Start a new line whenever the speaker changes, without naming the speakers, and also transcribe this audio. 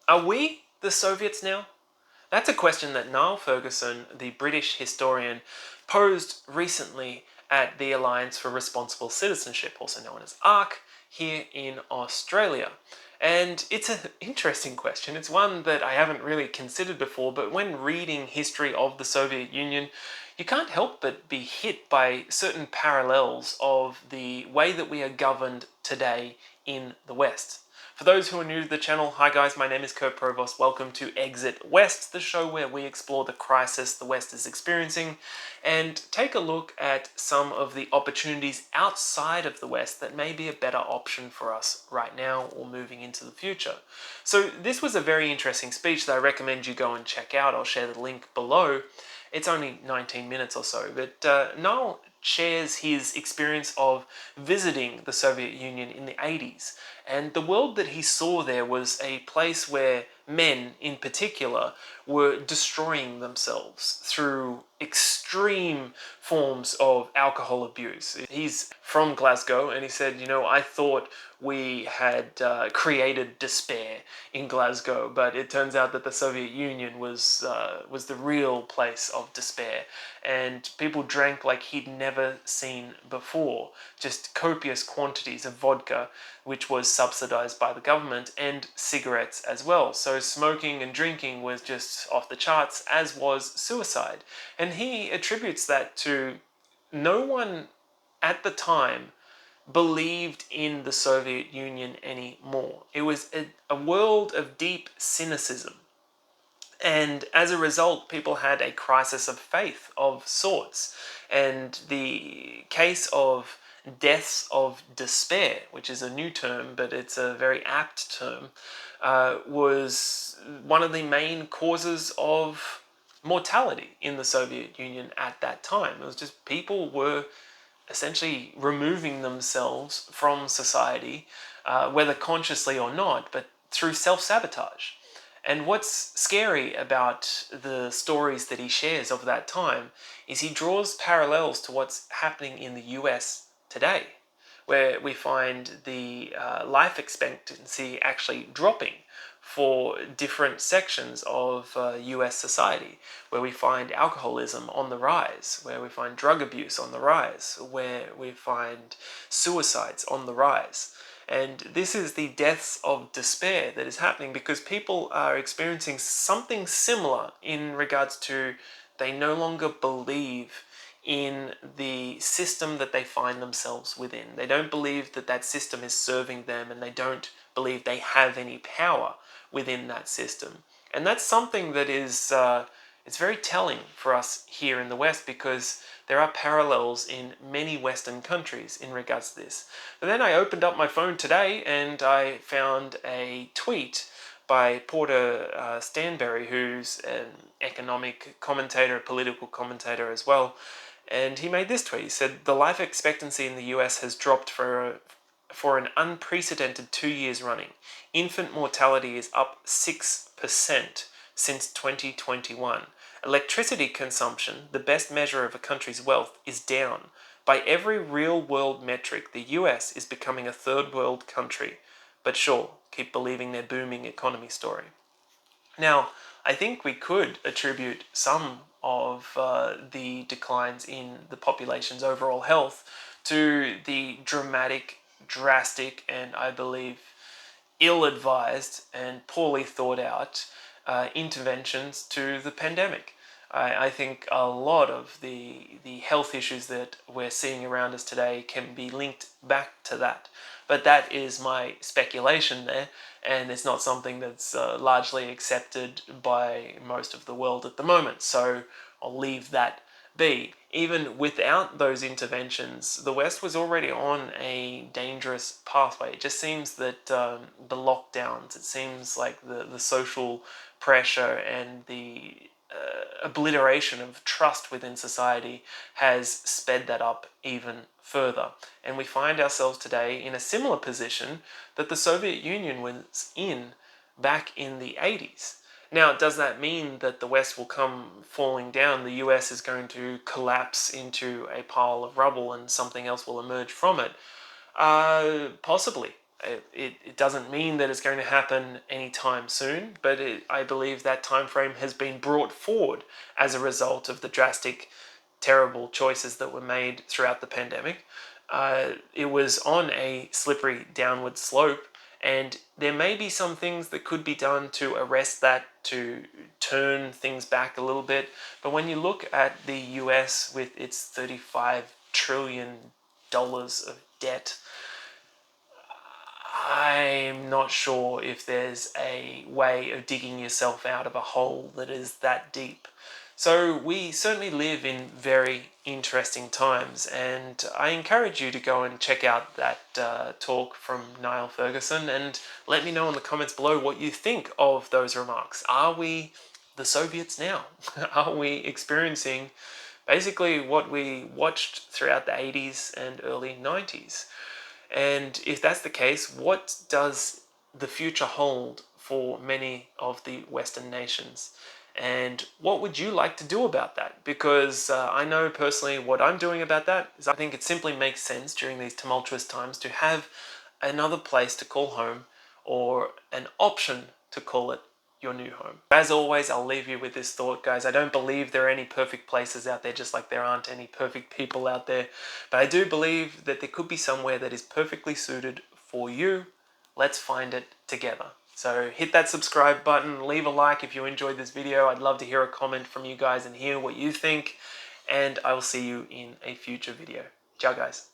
Are we the Soviets now? That's a question that Niall Ferguson, the British historian, posed recently at the Alliance for Responsible Citizenship, also known as ARC, here in Australia. And it's an interesting question. It's one that I haven't really considered before, but when reading history of the Soviet Union, you can't help but be hit by certain parallels of the way that we are governed today in the West. For those who are new to the channel, hi guys, my name is Kurt Provost. Welcome to Exit West, the show where we explore the crisis the West is experiencing and take a look at some of the opportunities outside of the West that may be a better option for us right now or moving into the future. So this was a very interesting speech that I recommend you go and check out. I'll share the link below. It's only 19 minutes or so, but Niall shares his experience of visiting the Soviet Union in the 80s. And the world that he saw there was a place where men, in particular, were destroying themselves through extreme forms of alcohol abuse. He's from Glasgow, and he said, I thought we had created despair in Glasgow, but it turns out that the Soviet Union was the real place of despair, and people drank like he'd never seen before, just copious quantities of vodka, which was subsidized by the government, and cigarettes as well. So smoking and drinking was just off the charts, as was suicide. And he attributes that to no one at the time believed in the Soviet Union anymore. It was a world of deep cynicism. And as a result, people had a crisis of faith of sorts. And the case of deaths of despair, which is a new term, but it's a very apt term, was one of the main causes of mortality in the Soviet Union at that time. It was just people were essentially removing themselves from society, whether consciously or not, but through self-sabotage. And what's scary about the stories that he shares of that time is he draws parallels to what's happening in the US today, where we find the life expectancy actually dropping for different sections of US society, where we find alcoholism on the rise, where we find drug abuse on the rise, where we find suicides on the rise. And this is the deaths of despair that is happening because people are experiencing something similar in regards to they no longer believe in the system that they find themselves within. They don't believe that that system is serving them, and they don't believe they have any power within that system. And that's something that is it's very telling for us here in the West, because there are parallels in many Western countries in regards to this. But then I opened up my phone today and I found a tweet by Porter Stanberry, who's an economic commentator, a political commentator as well. And he made this tweet. He said, the life expectancy in the US has dropped for an unprecedented 2 years running. Infant mortality is up 6% since 2021. Electricity consumption, the best measure of a country's wealth, is down. By every real-world metric, the US is becoming a third-world country. But sure, keep believing their booming economy story. Now, I think we could attribute some of the declines in the population's overall health to the drastic, and I believe ill-advised and poorly thought out interventions to the pandemic. I think a lot of the health issues that we're seeing around us today can be linked back to that. But that is my speculation there, and it's not something that's largely accepted by most of the world at the moment. So I'll leave that be. Even without those interventions, the West was already on a dangerous pathway. It just seems that the lockdowns, it seems like the social pressure and the obliteration of trust within society has sped that up even further. And we find ourselves today in a similar position that the Soviet Union was in back in the 80s. Now, does that mean that the West will come falling down? The US is going to collapse into a pile of rubble and something else will emerge from it? Possibly. It doesn't mean that it's going to happen anytime soon, but I believe that time frame has been brought forward as a result of the drastic, terrible choices that were made throughout the pandemic. It was on a slippery downward slope, and there may be some things that could be done to arrest that, to turn things back a little bit. But when you look at the US with its $35 trillion of debt, I'm not sure if there's a way of digging yourself out of a hole that is that deep. So we certainly live in very interesting times, and I encourage you to go and check out that talk from Niall Ferguson and let me know in the comments below what you think of those remarks. Are we the Soviets now? Are we experiencing basically what we watched throughout the 80s and early 90s? And if that's the case, what does the future hold for many of the Western nations? And what would you like to do about that? Because I know personally what I'm doing about that is I think it simply makes sense during these tumultuous times to have another place to call home, or an option to call it your new home. As always, I'll leave you with this thought, guys. I don't believe there are any perfect places out there, just like there aren't any perfect people out there. But I do believe that there could be somewhere that is perfectly suited for you. Let's find it together. So hit that subscribe button, leave a like if you enjoyed this video. I'd love to hear a comment from you guys and hear what you think. And I will see you in a future video. Ciao, guys.